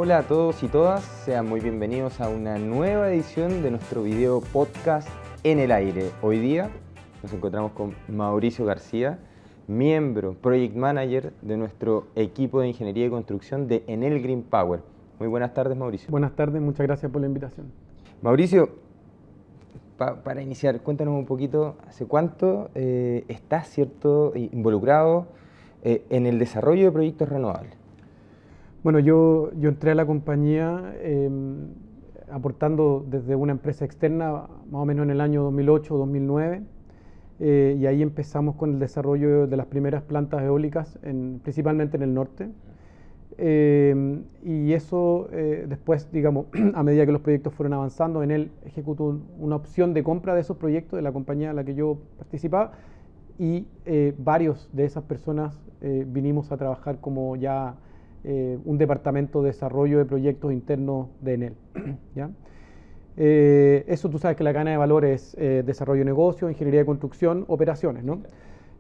Hola a todos y todas, sean muy bienvenidos a una nueva edición de nuestro video podcast En el Aire. Hoy día nos encontramos con Mauricio García, miembro, Project Manager de nuestro equipo de Ingeniería y Construcción de Enel Green Power. Muy buenas tardes, Mauricio. Buenas tardes, muchas gracias por la invitación. Mauricio, para iniciar, cuéntanos un poquito, ¿hace cuánto estás involucrado en el desarrollo de proyectos renovables? Bueno, yo entré a la compañía aportando desde una empresa externa más o menos en el año 2008 o 2009 y ahí empezamos con el desarrollo de las primeras plantas eólicas, principalmente en el norte. Y eso después, digamos, a medida que los proyectos fueron avanzando, Enel ejecutó una opción de compra de esos proyectos de la compañía en la que yo participaba y varios de esas personas vinimos a trabajar como ya un departamento de desarrollo de proyectos internos de Enel. ¿Ya? Eso tú sabes que la cadena de valor es desarrollo de negocio, ingeniería de construcción, operaciones, ¿no?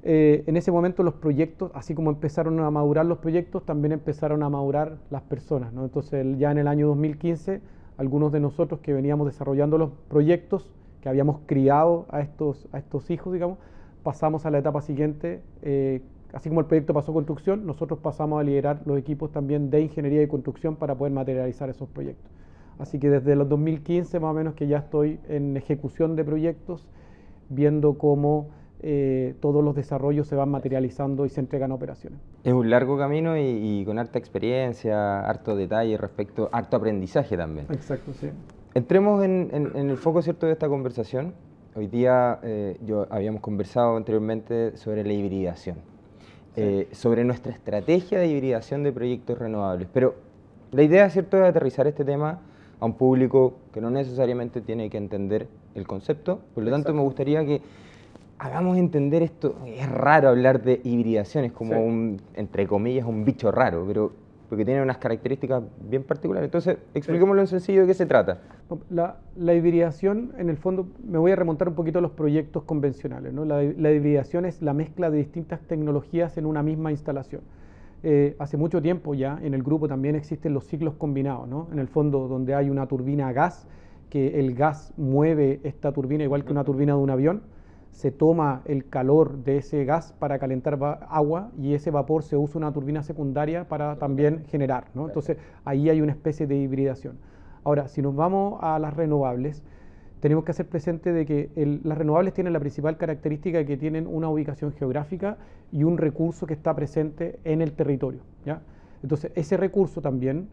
En ese momento los proyectos, así como empezaron a madurar los proyectos, también empezaron a madurar las personas, ¿no? Entonces ya en el año 2015, algunos de nosotros que veníamos desarrollando los proyectos, que habíamos criado a estos hijos, digamos, pasamos a la etapa siguiente. Así como el proyecto pasó a construcción, nosotros pasamos a liderar los equipos también de ingeniería y construcción para poder materializar esos proyectos. Así que desde los 2015 más o menos que ya estoy en ejecución de proyectos, viendo cómo todos los desarrollos se van materializando y se entregan a operaciones. Es un largo camino y con harta experiencia, harto detalle respecto, harto aprendizaje también. Exacto, sí. Entremos en el foco, ¿cierto?, de esta conversación. Hoy día habíamos conversado anteriormente sobre la hibridación. Sobre nuestra estrategia de hibridación de proyectos renovables. Pero la idea, ¿cierto?, es aterrizar este tema a un público que no necesariamente tiene que entender el concepto. Por lo tanto, me gustaría que hagamos entender esto. Es raro hablar de hibridación, es como entre comillas, un bicho raro, pero porque tiene unas características bien particulares. Entonces, expliquémoslo en sencillo de qué se trata. La hibridación, en el fondo, me voy a remontar un poquito a los proyectos convencionales, ¿no? La hibridación es la mezcla de distintas tecnologías en una misma instalación. Hace mucho tiempo ya, en el grupo también existen los ciclos combinados, ¿no? En el fondo, donde hay una turbina a gas, que el gas mueve esta turbina igual que una turbina de un avión. Se toma el calor de ese gas para calentar agua y ese vapor se usa una turbina secundaria para también generar, ¿no? Entonces ahí hay una especie de hibridación. Ahora, si nos vamos a las renovables, tenemos que hacer presente de que las renovables tienen la principal característica de que tienen una ubicación geográfica y un recurso que está presente en el territorio, ¿ya? Entonces ese recurso también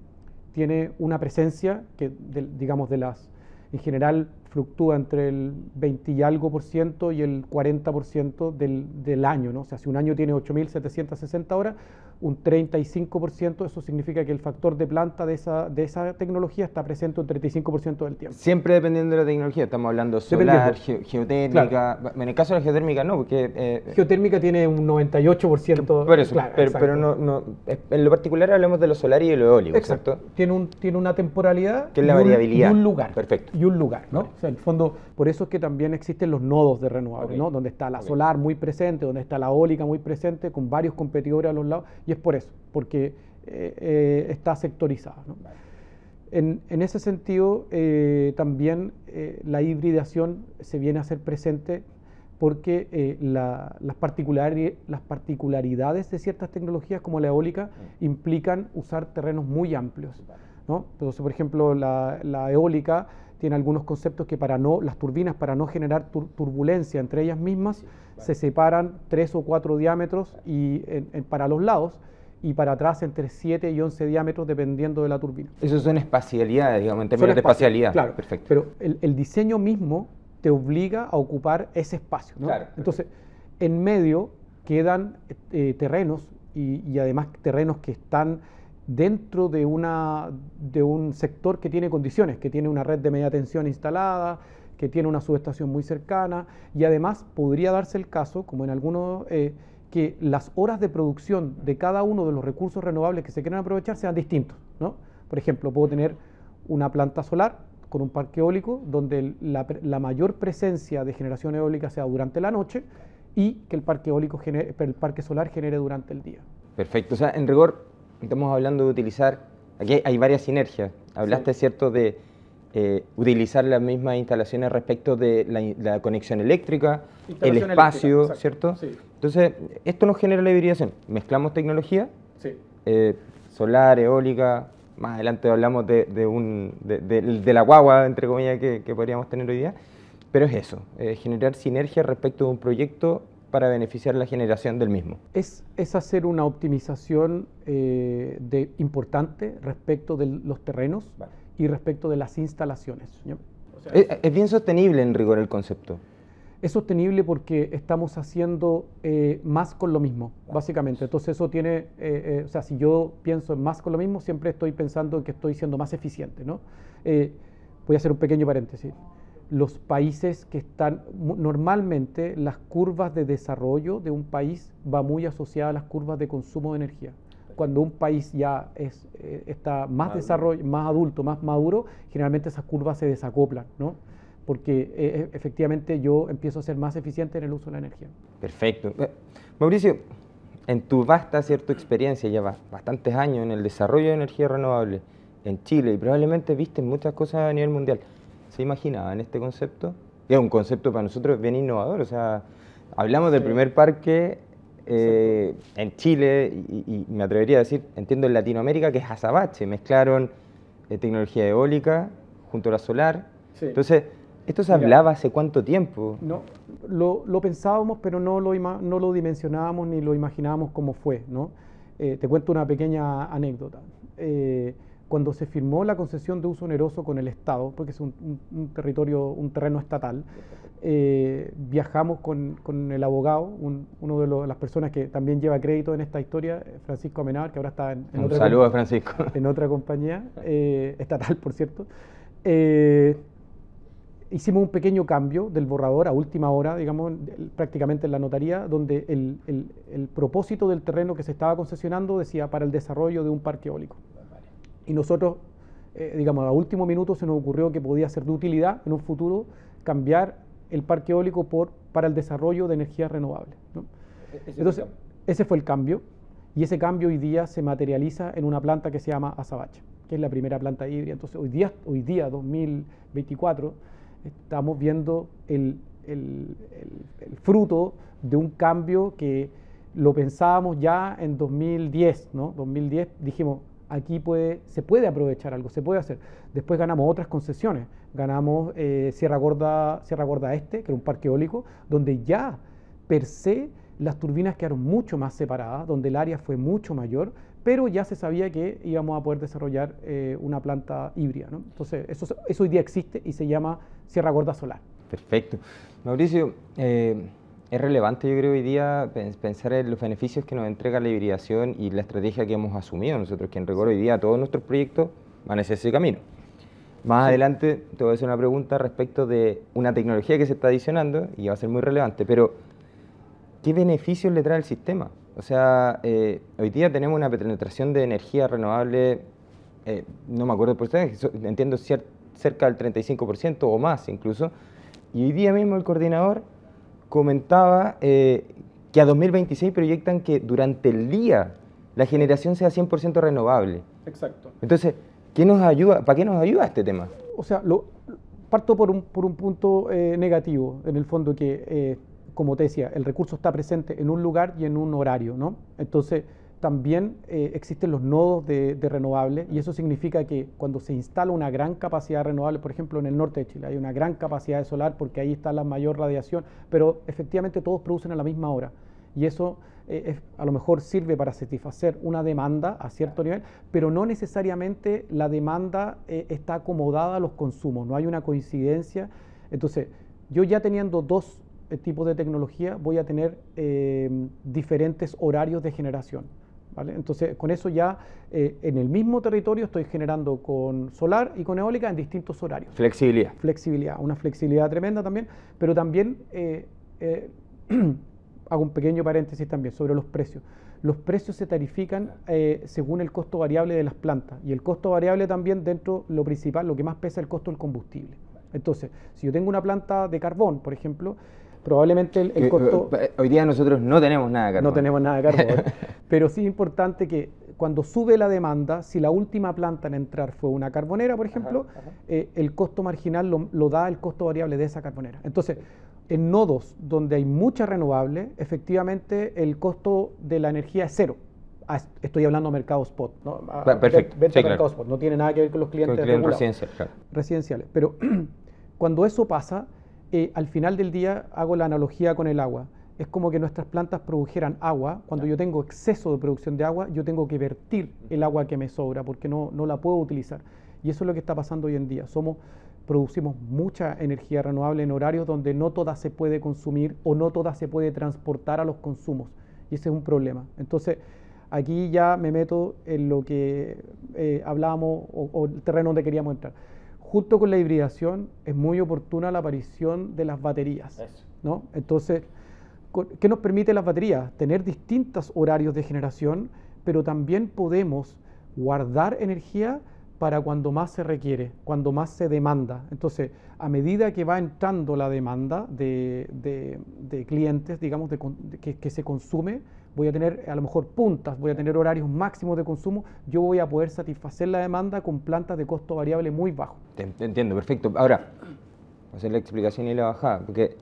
tiene una presencia que, digamos, en general fluctúa entre el 20 y algo por ciento y el 40% del año, ¿no? O sea, si un año tiene 8.760 horas, un 35%, eso significa que el factor de planta de esa tecnología está presente un 35% del tiempo. Siempre dependiendo de la tecnología, estamos hablando solar, geotérmica, claro. En el caso de la geotérmica no, porque... geotérmica tiene un 98%. Por eso, claro, pero no, en lo particular hablamos de lo solar y de lo eólico, exacto. Tiene una temporalidad que es la variabilidad. Y un lugar. Perfecto. Y un lugar, ¿no? O sea, en el fondo, por eso es que también existen los nodos de renovables, ¿no? Donde está la solar muy presente, donde está la eólica muy presente, con varios competidores a los lados, y es por eso, porque está sectorizada, ¿no? En ese sentido, también la hibridación se viene a hacer presente porque las particularidades de ciertas tecnologías como la eólica implican usar terrenos muy amplios, ¿no? Entonces, por ejemplo, la eólica tiene algunos conceptos que las turbinas, para no generar turbulencia entre ellas mismas, se separan 3 o 4 diámetros para los lados, y para atrás entre 7 y 11 diámetros dependiendo de la turbina. Eso son espacialidades, digamos, en términos de espacialidad. Claro, perfecto. Pero el diseño mismo te obliga a ocupar ese espacio, ¿no? Claro, entonces, en medio quedan terrenos y además terrenos que están dentro de un sector que tiene condiciones, que tiene una red de media tensión instalada, que tiene una subestación muy cercana, y además podría darse el caso, como en algunos, que las horas de producción de cada uno de los recursos renovables que se quieren aprovechar sean distintos, ¿no? Por ejemplo, puedo tener una planta solar con un parque eólico donde la mayor presencia de generación eólica sea durante la noche y que el parque solar genere durante el día. Perfecto, o sea, en rigor estamos hablando de utilizar aquí hay varias sinergias. Hablaste, ¿cierto?, de utilizar las mismas instalaciones respecto de la conexión eléctrica, el espacio, ¿cierto? Sí. Entonces, esto nos genera la hibridación. Mezclamos tecnología, sí. Solar, eólica, más adelante hablamos de la guagua, entre comillas, que podríamos tener hoy día, pero es eso, generar sinergia respecto de un proyecto para beneficiar la generación del mismo. Es hacer una optimización importante respecto de los terrenos, vale, y respecto de las instalaciones. O sea, es bien sostenible en rigor el concepto. Es sostenible porque estamos haciendo más con lo mismo, básicamente. Entonces eso tiene, o sea, si yo pienso en más con lo mismo, siempre estoy pensando en que estoy siendo más eficiente, ¿no? Voy a hacer un pequeño paréntesis. Los países que están, normalmente las curvas de desarrollo de un país va muy asociada a las curvas de consumo de energía. Cuando un país ya está más desarrollo, más adulto, más maduro, generalmente esas curvas se desacoplan, ¿no? Porque efectivamente yo empiezo a ser más eficiente en el uso de la energía. Perfecto. Mauricio, en tu vasta, ¿cierto?, experiencia, ya bastantes años en el desarrollo de energía renovable en Chile, y probablemente viste muchas cosas a nivel mundial, ¿se imaginaban este concepto? Es un concepto para nosotros bien innovador, o sea, hablamos del primer parque en Chile, y me atrevería a decir, entiendo en Latinoamérica, que es Azabache. Mezclaron tecnología eólica junto a la solar. Sí. Entonces, ¿esto se hablaba hace cuánto tiempo? No, lo pensábamos, pero no lo dimensionábamos ni lo imaginábamos cómo fue, ¿no? Te cuento una pequeña anécdota. Cuando se firmó la concesión de uso oneroso con el Estado, porque es un terreno estatal, viajamos con el abogado, uno de las personas que también lleva crédito en esta historia, Francisco Amenábar, que ahora está en otra compañía, estatal, por cierto. Hicimos un pequeño cambio del borrador a última hora, digamos, prácticamente en la notaría, donde el propósito del terreno que se estaba concesionando decía para el desarrollo de un parque eólico. Y nosotros, digamos, a último minuto se nos ocurrió que podía ser de utilidad en un futuro cambiar el parque eólico para el desarrollo de energías renovables, ¿no? Entonces, ese fue el cambio, y ese cambio hoy día se materializa en una planta que se llama Azabache, que es la primera planta híbrida. Entonces, hoy día 2024, estamos viendo el fruto de un cambio que lo pensábamos ya en 2010, ¿no? 2010 dijimos, aquí se puede aprovechar algo, se puede hacer. Después ganamos otras concesiones, ganamos Sierra Gorda Este, que era un parque eólico, donde ya per se las turbinas quedaron mucho más separadas, donde el área fue mucho mayor, pero ya se sabía que íbamos a poder desarrollar una planta híbrida, ¿no? Entonces, eso hoy día existe y se llama Sierra Gorda Solar. Perfecto. Mauricio, es relevante, yo creo, hoy día pensar en los beneficios que nos entrega la hibridación y la estrategia que hemos asumido nosotros, que en rigor hoy día todos nuestros proyectos van hacia ese camino. Más adelante te voy a hacer una pregunta respecto de una tecnología que se está adicionando y va a ser muy relevante, pero ¿qué beneficios le trae al sistema? O sea, hoy día tenemos una penetración de energía renovable, no me acuerdo el porcentaje, entiendo cerca del 35% o más incluso, y hoy día mismo el coordinador comentaba que a 2026 proyectan que durante el día la generación sea 100% renovable. Exacto. Entonces, ¿qué nos ayuda? ¿Para qué nos ayuda este tema? O sea, parto por un punto negativo, en el fondo que, como te decía, el recurso está presente en un lugar y en un horario, ¿no? Entonces, también existen los nodos de renovables, y eso significa que cuando se instala una gran capacidad renovable, por ejemplo en el norte de Chile hay una gran capacidad de solar porque ahí está la mayor radiación, pero efectivamente todos producen a la misma hora, y eso a lo mejor sirve para satisfacer una demanda a cierto nivel, pero no necesariamente la demanda está acomodada a los consumos, no hay una coincidencia. Entonces, yo ya teniendo dos tipos de tecnología voy a tener diferentes horarios de generación, ¿vale? Entonces, con eso ya en el mismo territorio estoy generando con solar y con eólica en distintos horarios. Flexibilidad. Flexibilidad, una flexibilidad tremenda también, pero también hago un pequeño paréntesis también sobre los precios. Los precios se tarifican según el costo variable de las plantas, y el costo variable también dentro, lo principal, lo que más pesa es el costo del combustible. Entonces, si yo tengo una planta de carbón, por ejemplo, probablemente el costo... Hoy día nosotros no tenemos nada de carbón. No tenemos nada de carbón, pero sí es importante que cuando sube la demanda, si la última planta en entrar fue una carbonera, por ejemplo, el costo marginal lo da el costo variable de esa carbonera. Entonces, en nodos donde hay mucha renovable, efectivamente el costo de la energía es cero. Estoy hablando de mercado spot, ¿no? Perfecto. Venta de mercado spot, no tiene nada que ver con los clientes residenciales. Pero cuando eso pasa, al final del día hago la analogía con el agua. Es como que nuestras plantas produjeran agua. Cuando yo tengo exceso de producción de agua, yo tengo que vertir el agua que me sobra porque no la puedo utilizar. Y eso es lo que está pasando hoy en día. Producimos mucha energía renovable en horarios donde no toda se puede consumir o no toda se puede transportar a los consumos. Y ese es un problema. Entonces, aquí ya me meto en lo que hablábamos o el terreno donde queríamos entrar. Junto con la hibridación es muy oportuna la aparición de las baterías, ¿no? Entonces, ¿qué nos permite las baterías? Tener distintos horarios de generación, pero también podemos guardar energía para cuando más se requiere, cuando más se demanda. Entonces, a medida que va entrando la demanda de clientes, digamos, que se consume, voy a tener a lo mejor puntas, voy a tener horarios máximos de consumo, yo voy a poder satisfacer la demanda con plantas de costo variable muy bajo. Te entiendo, perfecto. Ahora, voy a hacer la explicación y la bajada, porque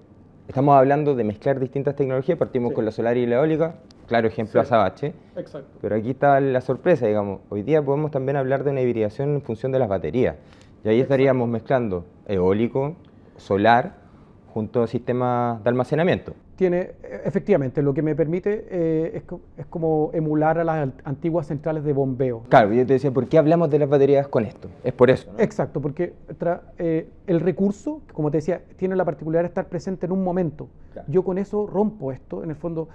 estamos hablando de mezclar distintas tecnologías, partimos con la solar y la eólica, claro ejemplo Azabache. Exacto. Pero aquí está la sorpresa, digamos, hoy día podemos también hablar de una hibridación en función de las baterías, y ahí estaríamos mezclando eólico, solar, junto a sistemas de almacenamiento. Efectivamente, lo que me permite es como emular a las antiguas centrales de bombeo. Claro, yo te decía, ¿por qué hablamos de las baterías con esto? Es por eso, ¿no? Exacto, porque el recurso, como te decía, tiene la particularidad de estar presente en un momento. Claro. Yo con eso rompo esto, en el fondo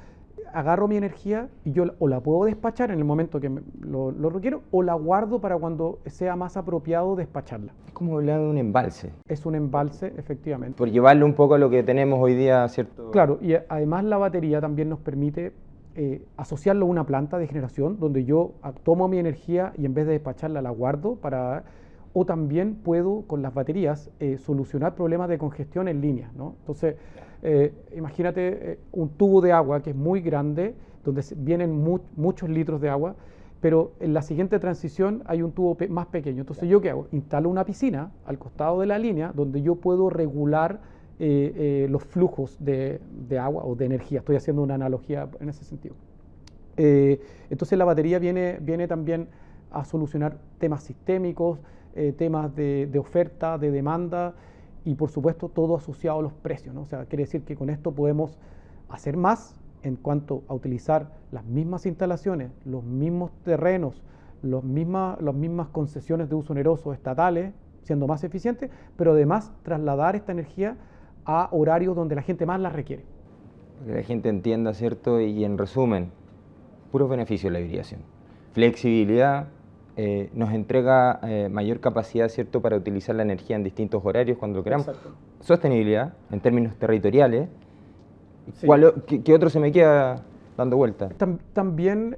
agarro mi energía y yo o la puedo despachar en el momento que lo requiero o la guardo para cuando sea más apropiado despacharla. Es como hablar de un embalse. Es un embalse, efectivamente. Por llevarlo un poco a lo que tenemos hoy día, ¿cierto? Claro, y además la batería también nos permite asociarlo a una planta de generación donde yo tomo mi energía y en vez de despacharla la guardo para... O también puedo, con las baterías, solucionar problemas de congestión en línea, ¿no? Entonces, imagínate un tubo de agua que es muy grande, donde vienen muchos litros de agua, pero en la siguiente transición hay un tubo más pequeño. Entonces, ¿yo qué hago? Instalo una piscina al costado de la línea donde yo puedo regular los flujos de agua o de energía. Estoy haciendo una analogía en ese sentido. Entonces, la batería viene también a solucionar temas sistémicos, temas de oferta, de demanda y por supuesto todo asociado a los precios, ¿no? O sea, quiere decir que con esto podemos hacer más en cuanto a utilizar las mismas instalaciones, los mismos terrenos, las mismas concesiones de uso oneroso estatales, siendo más eficientes, pero además trasladar esta energía a horarios donde la gente más la requiere. Que la gente entienda, ¿cierto? Y en resumen, puros beneficios de la hibridación. Flexibilidad, nos entrega mayor capacidad, ¿cierto?, para utilizar la energía en distintos horarios cuando lo queramos. Exacto. Sostenibilidad, en términos territoriales. Sí. ¿Qué otro se me queda dando vuelta? También,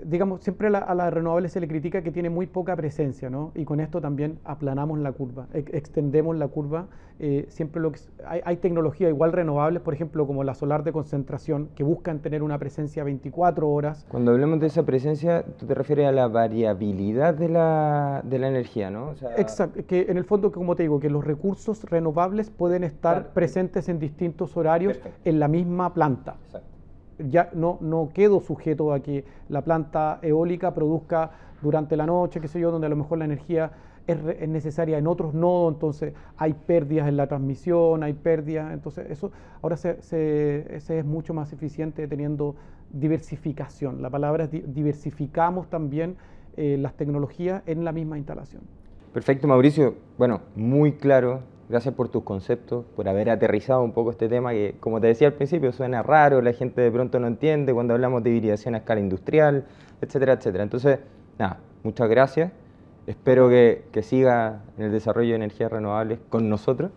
digamos, siempre a la renovable se le critica que tiene muy poca presencia, ¿no? Y con esto también aplanamos la curva, extendemos la curva. Siempre hay tecnologías igual renovables, por ejemplo, como la solar de concentración, que buscan tener una presencia 24 horas. Cuando hablamos de esa presencia, tú te refieres a la variabilidad de la energía, ¿no? O sea... Exacto, que en el fondo, como te digo, que los recursos renovables pueden estar presentes en distintos horarios. Perfecto. En la misma planta. Exacto. Ya no quedo sujeto a que la planta eólica produzca durante la noche, qué sé yo, donde a lo mejor la energía es necesaria en otros nodos, entonces hay pérdidas en la transmisión, hay pérdidas, entonces eso ahora ese es mucho más eficiente teniendo diversificación. La palabra es diversificamos también las tecnologías en la misma instalación. Perfecto, Mauricio. Bueno, muy claro. Gracias por tus conceptos, por haber aterrizado un poco este tema que, como te decía al principio, suena raro, la gente de pronto no entiende cuando hablamos de hibridación a escala industrial, etcétera, etcétera. Entonces, nada, muchas gracias. Espero que siga en el desarrollo de energías renovables con nosotros.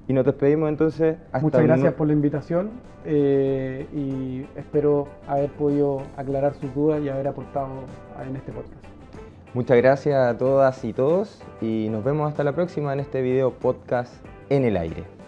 Y nos despedimos entonces. Muchas gracias por la invitación y espero haber podido aclarar sus dudas y haber aportado en este podcast. Muchas gracias a todas y todos y nos vemos hasta la próxima en este video podcast En el Aire.